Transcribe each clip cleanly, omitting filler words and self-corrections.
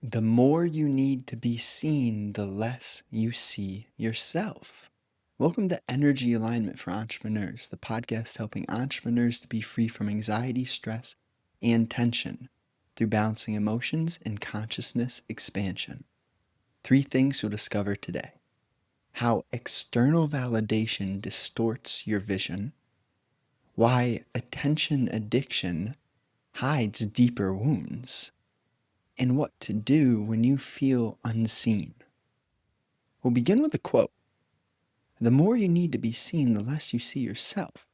The more you need to be seen, the less you see yourself. Welcome to Energy Alignment for Entrepreneurs, the podcast helping entrepreneurs to be free from anxiety, stress, and tension through balancing emotions and consciousness expansion. 3 things you'll discover today: how external validation distorts your vision, why attention addiction hides deeper wounds, and what to do when you feel unseen. We'll begin with a quote. The more you need to be seen, the less you see yourself.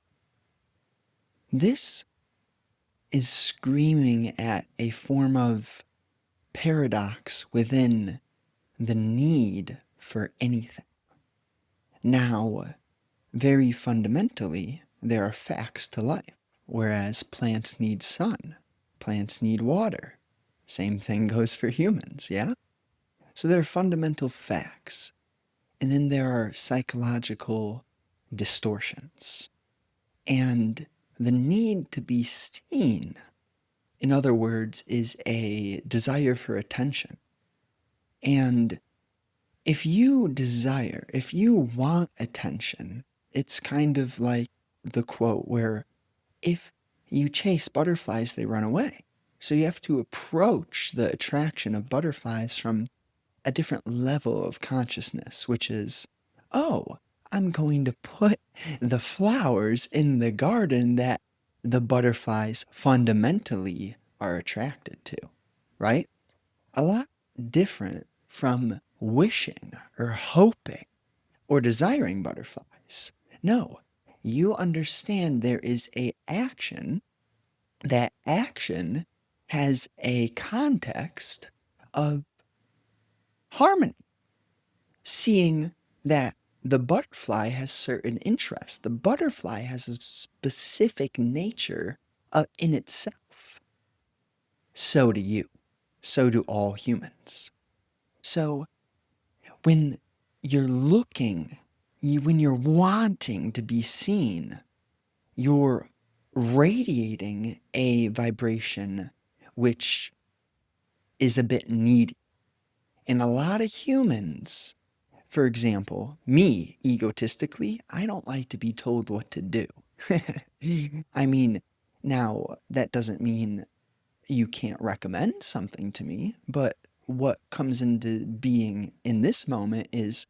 This is screaming at a form of paradox within the need for anything. Now, very fundamentally, there are facts to life. Whereas plants need sun, plants need water. Same thing goes for humans, yeah? So there are fundamental facts. And then there are psychological distortions. And the need to be seen, in other words, is a desire for attention. And if you want attention, it's kind of like the quote where if you chase butterflies, they run away. So you have to approach the attraction of butterflies from a different level of consciousness, which is, oh, I'm going to put the flowers in the garden that the butterflies fundamentally are attracted to, right? A lot different from wishing or hoping or desiring butterflies. No, you understand there is a action. That action has a context of harmony, seeing that the butterfly has certain interests. The butterfly has a specific nature in itself. So do you. So do all humans. So when you're when you're wanting to be seen, you're radiating a vibration which is a bit needy. And a lot of humans, for example, me, egotistically, I don't like to be told what to do. I mean, now, that doesn't mean you can't recommend something to me, but what comes into being in this moment is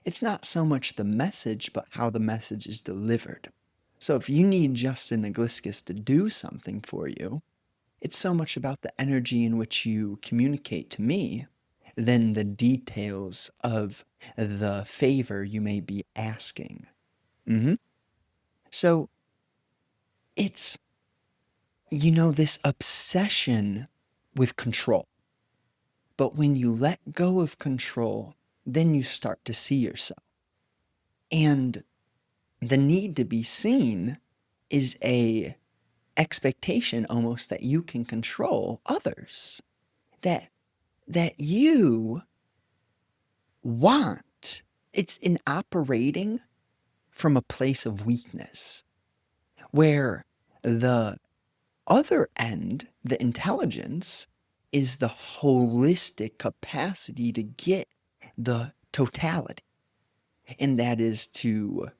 it's not so much the message, but how the message is delivered. So if you need Justin Agliscus to do something for you, it's so much about the energy in which you communicate to me than the details of the favor you may be asking. So it's, this obsession with control. But when you let go of control, then you start to see yourself. And the need to be seen is a expectation almost that you can control others, that you want. It's in operating from a place of weakness, where the other end, the intelligence, is the holistic capacity to get the totality. And that is to,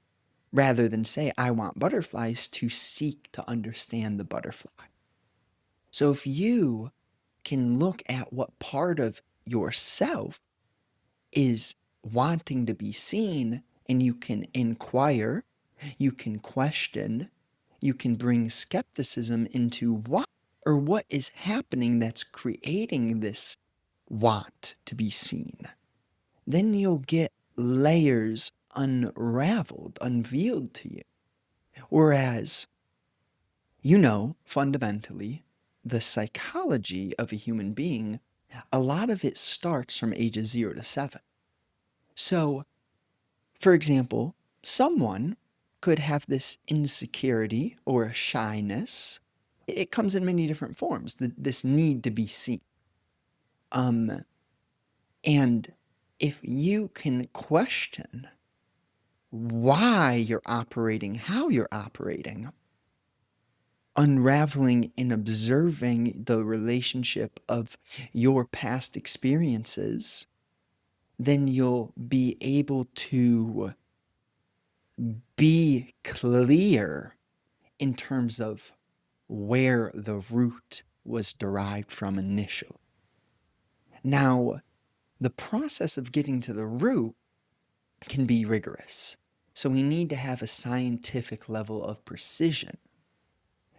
rather than say, I want butterflies, to seek to understand the butterfly. So if you can look at what part of yourself is wanting to be seen, and you can inquire, you can question, you can bring skepticism into what is happening that's creating this want to be seen, then you'll get layers unraveled, unveiled to you. Whereas, fundamentally, the psychology of a human being, a lot of it starts from ages 0 to 7. So, for example, someone could have this insecurity or a shyness. It comes in many different forms, this need to be seen. And if you can question why you're operating, how you're operating, unraveling and observing the relationship of your past experiences, then you'll be able to be clear in terms of where the root was derived from initially. Now, the process of getting to the root can be rigorous. So we need to have a scientific level of precision,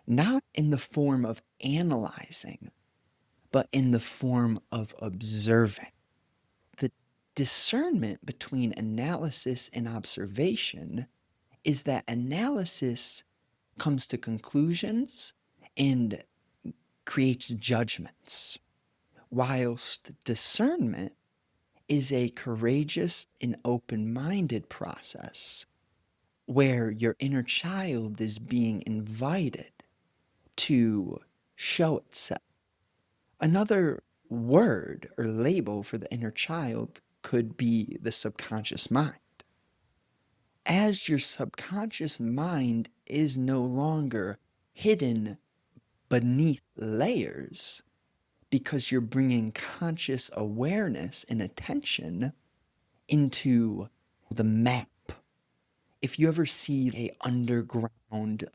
not in the form of analyzing, but in the form of observing. The discernment between analysis and observation is that analysis comes to conclusions and creates judgments, whilst discernment is a courageous and open-minded process where your inner child is being invited to show itself. Another word or label for the inner child could be the subconscious mind. As your subconscious mind is no longer hidden beneath layers because you're bringing conscious awareness and attention into the map. If you ever see a underground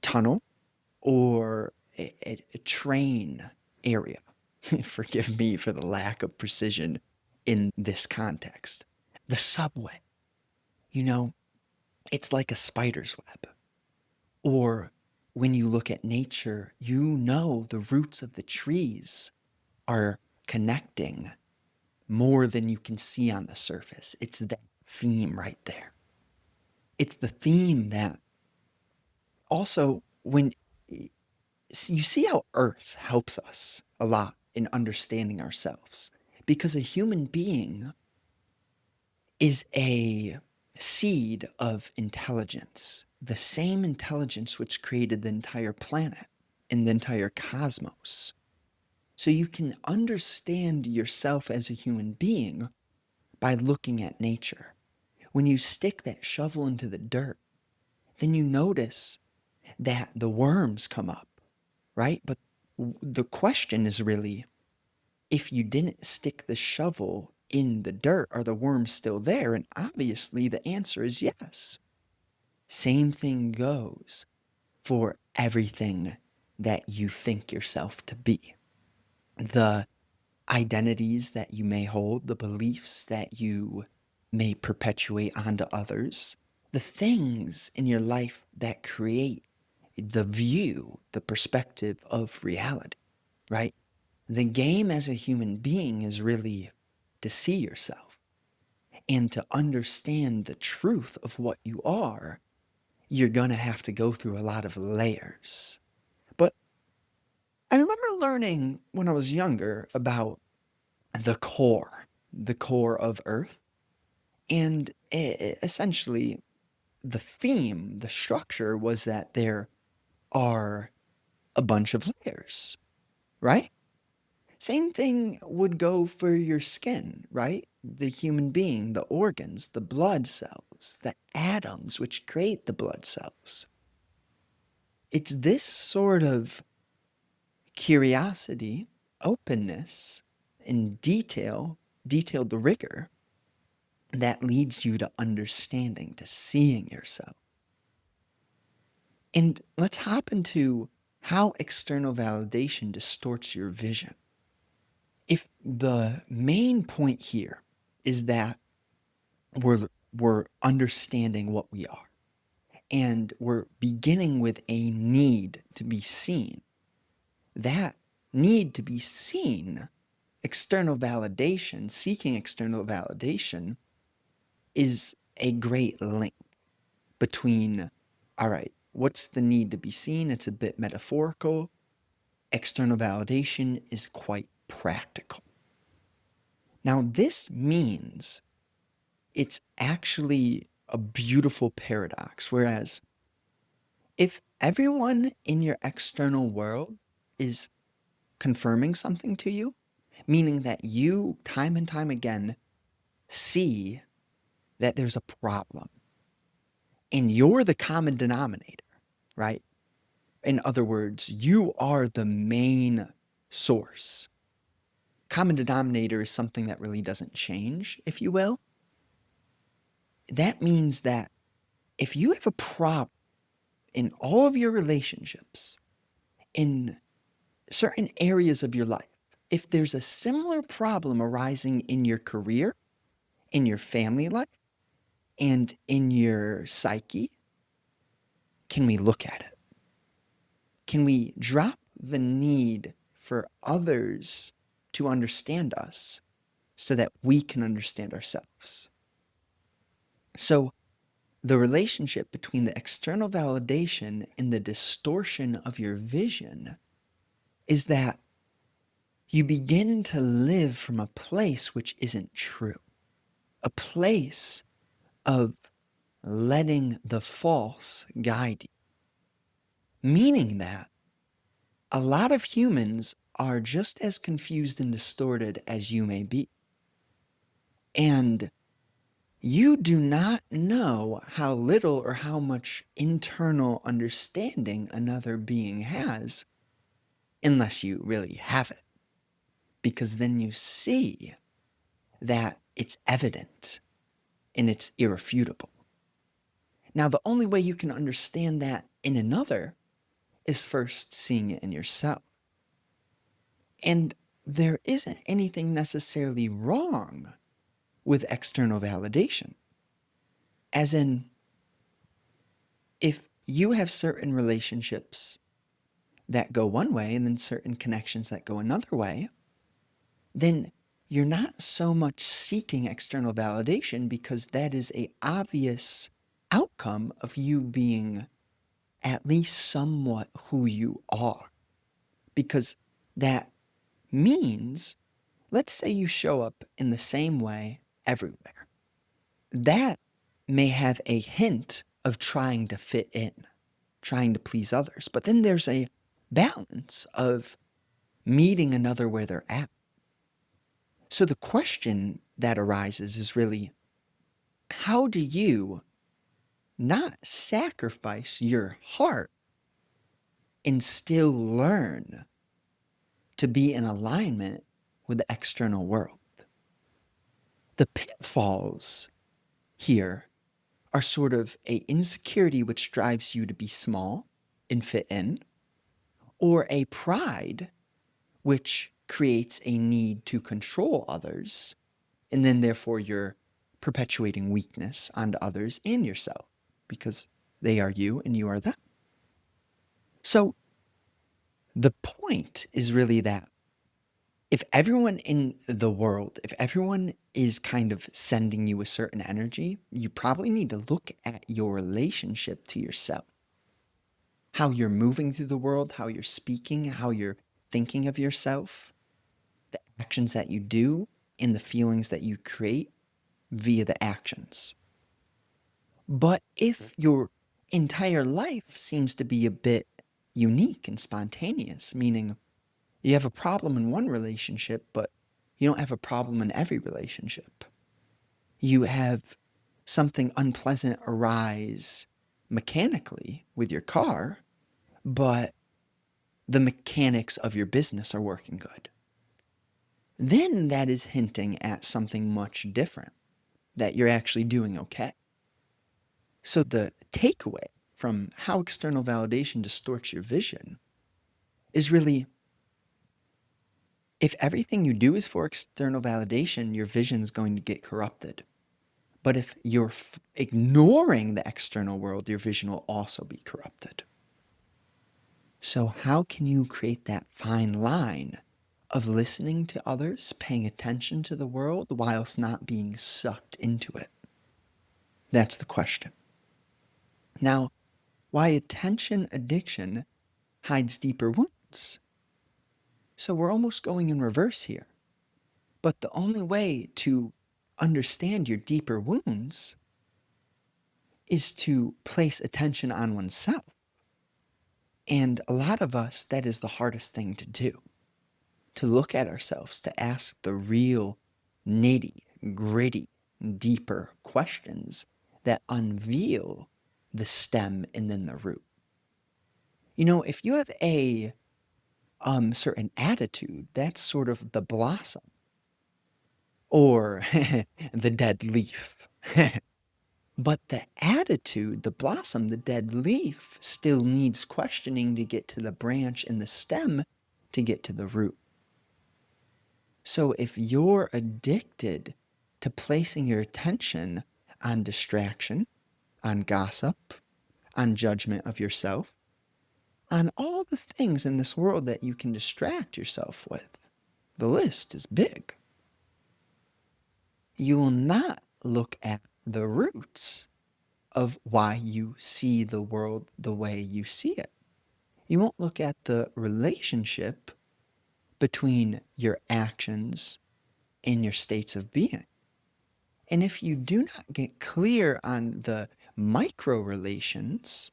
tunnel or a train area, forgive me for the lack of precision in this context, the subway, you know, it's like a spider's web. Or when you look at nature, you know the roots of the trees are connecting more than you can see on the surface. It's that theme right there. It's the theme that also, when you see how Earth helps us a lot in understanding ourselves, because a human being is a seed of intelligence, the same intelligence which created the entire planet and the entire cosmos. So you can understand yourself as a human being by looking at nature. When you stick that shovel into the dirt, then you notice that the worms come up, right? But the question is really, if you didn't stick the shovel in the dirt, are the worms still there? And obviously the answer is yes. Same thing goes for everything that you think yourself to be. The identities that you may hold, the beliefs that you may perpetuate onto others, the things in your life that create the view, the perspective of reality, right? The game as a human being is really to see yourself and to understand the truth of what you are. You're going to have to go through a lot of layers. But I remember learning when I was younger about the core of Earth. And essentially, the theme, the structure was that there are a bunch of layers, right? Same thing would go for your skin, right? The human being, the organs, the blood cells, the atoms which create the blood cells. It's this sort of curiosity, openness, and detailed rigor that leads you to understanding, to seeing yourself. And let's hop into how external validation distorts your vision. If the main point here is that we're understanding what we are, and we're beginning with a need to be seen, that need to be seen, external validation, seeking external validation, is a great link between, all right, what's the need to be seen? It's a bit metaphorical. External validation is quite practical. Now, this means it's actually a beautiful paradox, whereas if everyone in your external world is confirming something to you, meaning that you time and time again see that there's a problem and you're the common denominator, right? In other words, you are the main source. Common denominator is something that really doesn't change, if you will. That means that if you have a problem in all of your relationships, in certain areas of your life, if there's a similar problem arising in your career, in your family life, and in your psyche, can we look at it? Can we drop the need for others to understand us so that we can understand ourselves? So, the relationship between the external validation and the distortion of your vision is that you begin to live from a place which isn't true, a place of letting the false guide you. Meaning that a lot of humans are just as confused and distorted as you may be. And you do not know how little or how much internal understanding another being has unless you really have it. Because then you see that it's evident and it's irrefutable. Now, the only way you can understand that in another is first seeing it in yourself. And there isn't anything necessarily wrong with external validation. As in, if you have certain relationships that go one way and then certain connections that go another way, then you're not so much seeking external validation because that is a obvious outcome of you being at least somewhat who you are. Because that means, let's say you show up in the same way everywhere. That may have a hint of trying to fit in, trying to please others. But then there's a balance of meeting another where they're at. So the question that arises is really, how do you not sacrifice your heart and still learn to be in alignment with the external world? The pitfalls here are sort of a insecurity which drives you to be small and fit in, or a pride which creates a need to control others, and then therefore you're perpetuating weakness onto others and yourself because they are you and you are them. So the point is really that if everyone in the world, if everyone is kind of sending you a certain energy, you probably need to look at your relationship to yourself. How you're moving through the world, how you're speaking, how you're thinking of yourself, the actions that you do, and the feelings that you create via the actions. But if your entire life seems to be a bit unique and spontaneous, meaning you have a problem in one relationship, but you don't have a problem in every relationship. You have something unpleasant arise mechanically with your car, but the mechanics of your business are working good. Then that is hinting at something much different, that you're actually doing okay. So the takeaway from how external validation distorts your vision is really, if everything you do is for external validation, your vision is going to get corrupted. But if you're ignoring the external world, your vision will also be corrupted. So how can you create that fine line of listening to others, paying attention to the world, whilst not being sucked into it? That's the question. Now, why attention addiction hides deeper wounds? So we're almost going in reverse here. But the only way to understand your deeper wounds is to place attention on oneself. And a lot of us, that is the hardest thing to do. To look at ourselves, to ask the real nitty, gritty, deeper questions that unveil the stem and then the root. If you have a certain attitude, that's sort of the blossom or the dead leaf. But the attitude, the blossom, the dead leaf, still needs questioning to get to the branch and the stem to get to the root. So if you're addicted to placing your attention on distraction, on gossip, on judgment of yourself, on all the things in this world that you can distract yourself with, the list is big. You will not look at the roots of why you see the world the way you see it. You won't look at the relationship between your actions and your states of being. And if you do not get clear on the micro relations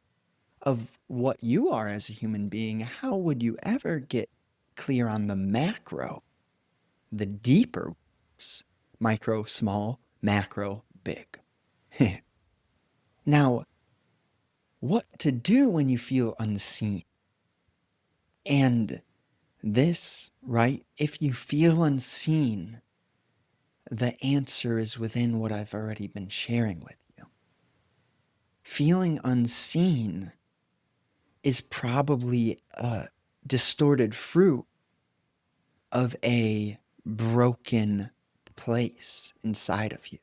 of what you are as a human being, how would you ever get clear on the macro, the deeper ones? Micro, small, macro, big. Now, what to do when you feel unseen? And this, right? If you feel unseen, the answer is within what I've already been sharing with you. Feeling unseen is probably a distorted fruit of a broken place inside of you.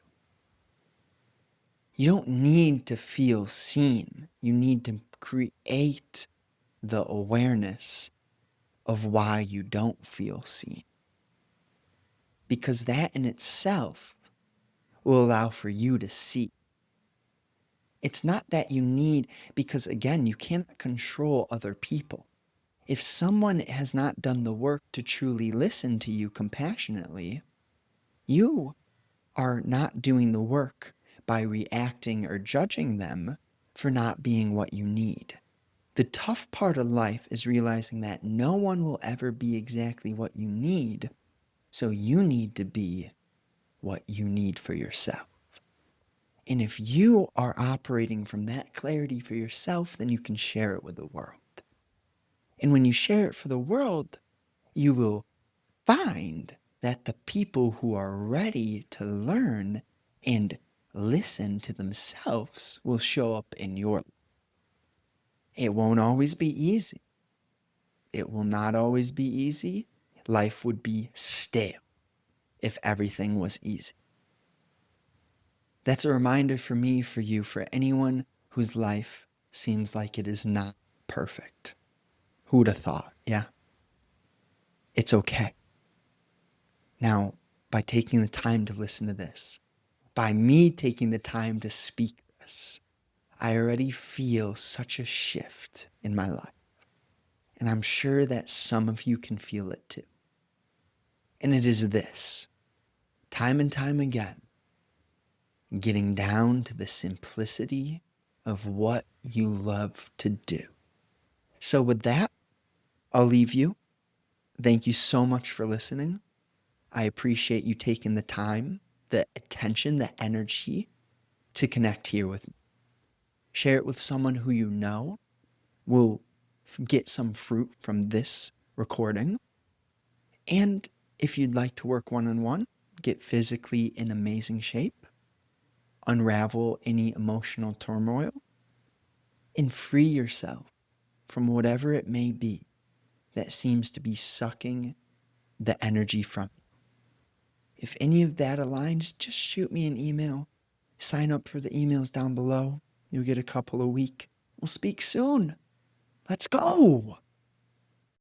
You don't need to feel seen. You need to create the awareness of why you don't feel seen. Because that in itself will allow for you to see. It's not that you need, because again, you cannot control other people. If someone has not done the work to truly listen to you compassionately, you are not doing the work by reacting or judging them for not being what you need. The tough part of life is realizing that no one will ever be exactly what you need, so you need to be what you need for yourself. And if you are operating from that clarity for yourself, then you can share it with the world. And when you share it for the world, you will find that the people who are ready to learn and listen to themselves will show up in your life. It won't always be easy. It will not always be easy. Life would be stale if everything was easy. That's a reminder for me, for you, for anyone whose life seems like it is not perfect. Who'd have thought? Yeah. It's okay. Now, by taking the time to listen to this, by me taking the time to speak this, I already feel such a shift in my life. And I'm sure that some of you can feel it too. And it is this, time and time again, getting down to the simplicity of what you love to do. So with that, I'll leave you. Thank you so much for listening. I appreciate you taking the time, the attention, the energy to connect here with me. Share it with someone who you know will get some fruit from this recording. And if you'd like to work one-on-one, get physically in amazing shape, unravel any emotional turmoil, and free yourself from whatever it may be that seems to be sucking the energy from you. If any of that aligns, just shoot me an email. Sign up for the emails down below. You'll get a couple a week. We'll speak soon. Let's go.